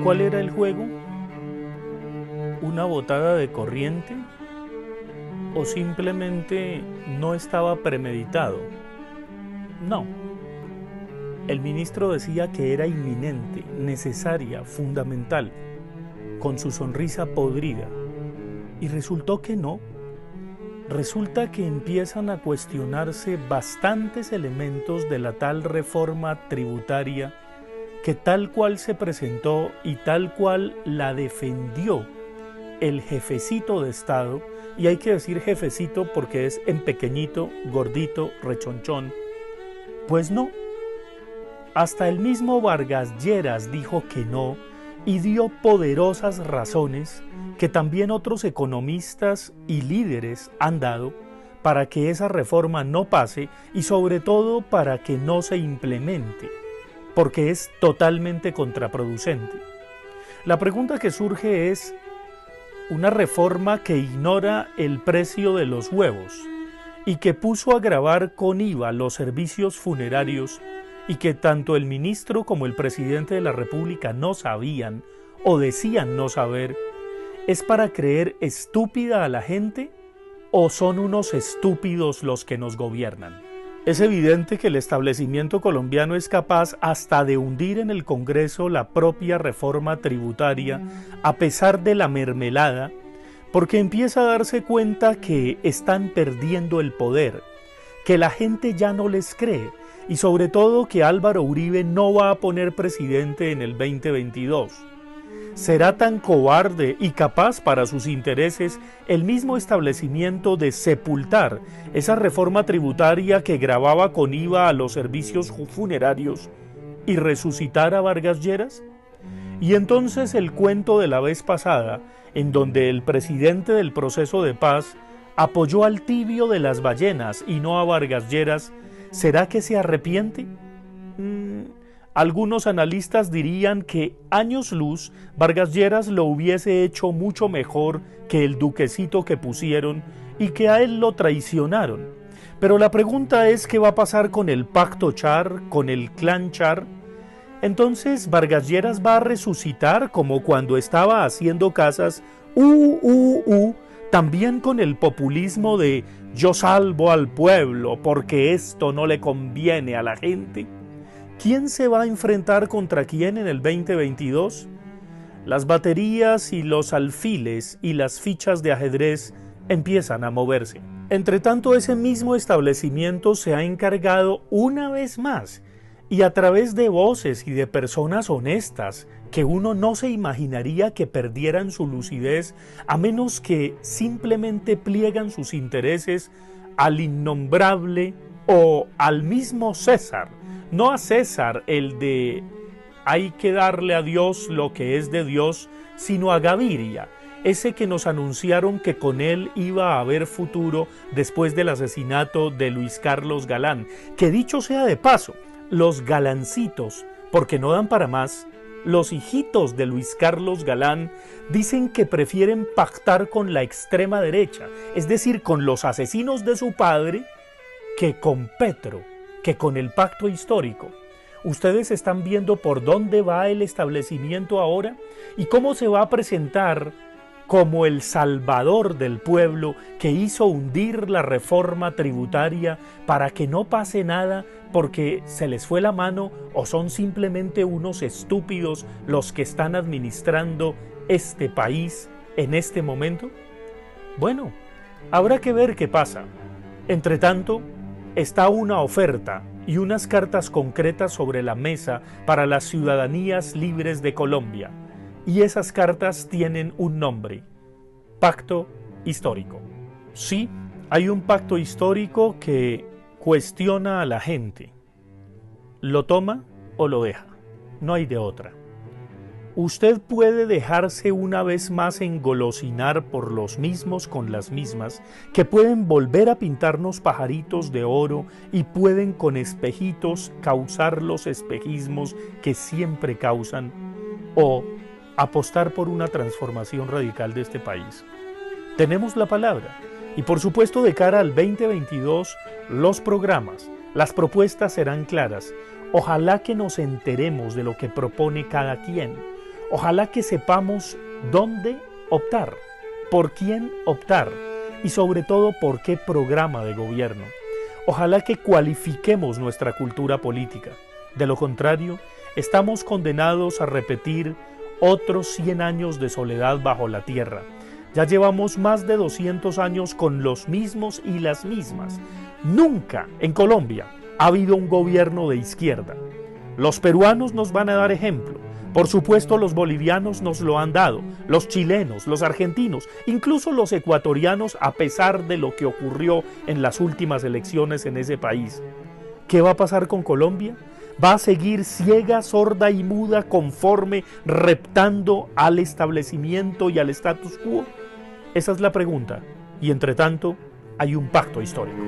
¿Cuál era el juego? ¿Una botada de corriente? ¿O simplemente no estaba premeditado? No. El ministro decía que era inminente, necesaria, fundamental, con su sonrisa podrida. Y resultó que no. Resulta que empiezan a cuestionarse bastantes elementos de la tal reforma tributaria que tal cual se presentó y tal cual la defendió el jefecito de Estado, y hay que decir jefecito porque es en pequeñito, gordito, rechonchón. Pues no. Hasta el mismo Vargas Lleras dijo que no y dio poderosas razones que también otros economistas y líderes han dado para que esa reforma no pase y sobre todo para que no se implemente, porque es totalmente contraproducente. La pregunta que surge es: una reforma que ignora el precio de los huevos y que puso a gravar con IVA los servicios funerarios y que tanto el ministro como el presidente de la República no sabían o decían no saber, ¿es para creer estúpida a la gente o son unos estúpidos los que nos gobiernan? Es evidente que el establecimiento colombiano es capaz hasta de hundir en el Congreso la propia reforma tributaria a pesar de la mermelada, porque empieza a darse cuenta que están perdiendo el poder, que la gente ya no les cree y sobre todo que Álvaro Uribe no va a poner presidente en el 2022. ¿Será tan cobarde y capaz para sus intereses el mismo establecimiento de sepultar esa reforma tributaria que gravaba con IVA a los servicios funerarios y resucitar a Vargas Lleras? Y entonces el cuento de la vez pasada, en donde el presidente del proceso de paz apoyó al tibio de las ballenas y no a Vargas Lleras, ¿será que se arrepiente? Algunos analistas dirían que años luz Vargas Lleras lo hubiese hecho mucho mejor que el duquecito que pusieron y que a él lo traicionaron. Pero la pregunta es: ¿qué va a pasar con el pacto Char, con el clan Char? Entonces Vargas Lleras va a resucitar como cuando estaba haciendo casas, también con el populismo de yo salvo al pueblo porque esto no le conviene a la gente. ¿Quién se va a enfrentar contra quién en el 2022? Las baterías y los alfiles y las fichas de ajedrez empiezan a moverse. Entretanto, ese mismo establecimiento se ha encargado una vez más, y a través de voces y de personas honestas que uno no se imaginaría que perdieran su lucidez a menos que simplemente pliegan sus intereses al innombrable o al mismo César, no a César el de hay que darle a Dios lo que es de Dios, sino a Gaviria, ese que nos anunciaron que con él iba a haber futuro después del asesinato de Luis Carlos Galán, que dicho sea de paso, los galancitos, porque no dan para más, los hijitos de Luis Carlos Galán dicen que prefieren pactar con la extrema derecha, es decir, con los asesinos de su padre, que con Petro, que con el pacto histórico. Ustedes están viendo por dónde va el establecimiento ahora y cómo se va a presentar como el salvador del pueblo que hizo hundir la reforma tributaria para que no pase nada porque se les fue la mano o son simplemente unos estúpidos los que están administrando este país en este momento. Bueno, habrá que ver qué pasa. Entre tanto, está una oferta y unas cartas concretas sobre la mesa para las ciudadanías libres de Colombia. Y esas cartas tienen un nombre: Pacto Histórico. Sí, hay un pacto histórico que cuestiona a la gente. ¿Lo toma o lo deja? No hay de otra. Usted puede dejarse una vez más engolosinar por los mismos con las mismas, que pueden volver a pintarnos pajaritos de oro y pueden con espejitos causar los espejismos que siempre causan, o apostar por una transformación radical de este país. Tenemos la palabra, y por supuesto de cara al 2022, los programas, las propuestas serán claras. Ojalá que nos enteremos de lo que propone cada quien. Ojalá que sepamos dónde optar, por quién optar y sobre todo por qué programa de gobierno. Ojalá que cualifiquemos nuestra cultura política. De lo contrario, estamos condenados a repetir otros 100 años de soledad bajo la tierra. Ya llevamos más de 200 años con los mismos y las mismas. Nunca en Colombia ha habido un gobierno de izquierda. Los peruanos nos van a dar ejemplo. Por supuesto, los bolivianos nos lo han dado, los chilenos, los argentinos, incluso los ecuatorianos, a pesar de lo que ocurrió en las últimas elecciones en ese país. ¿Qué va a pasar con Colombia? ¿Va a seguir ciega, sorda y muda, conforme, reptando al establecimiento y al status quo? Esa es la pregunta. Y entre tanto, hay un pacto histórico.